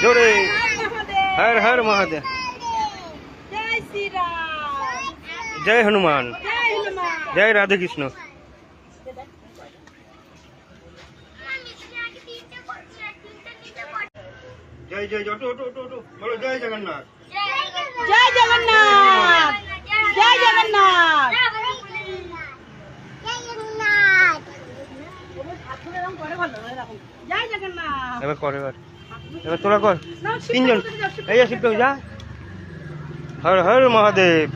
জোরে হর হর মহাদেব। জয় হনুমান, জয় রাধে কৃষ্ণ। জয় জয় জয় বলো জয় জগন্নাথ, জয় জগন্নাথ, জয় জগন্নাথ। এবার কর, এবার তোরা কর তিনজন। এই যা শিবটু যা। হর হর মহাদেব।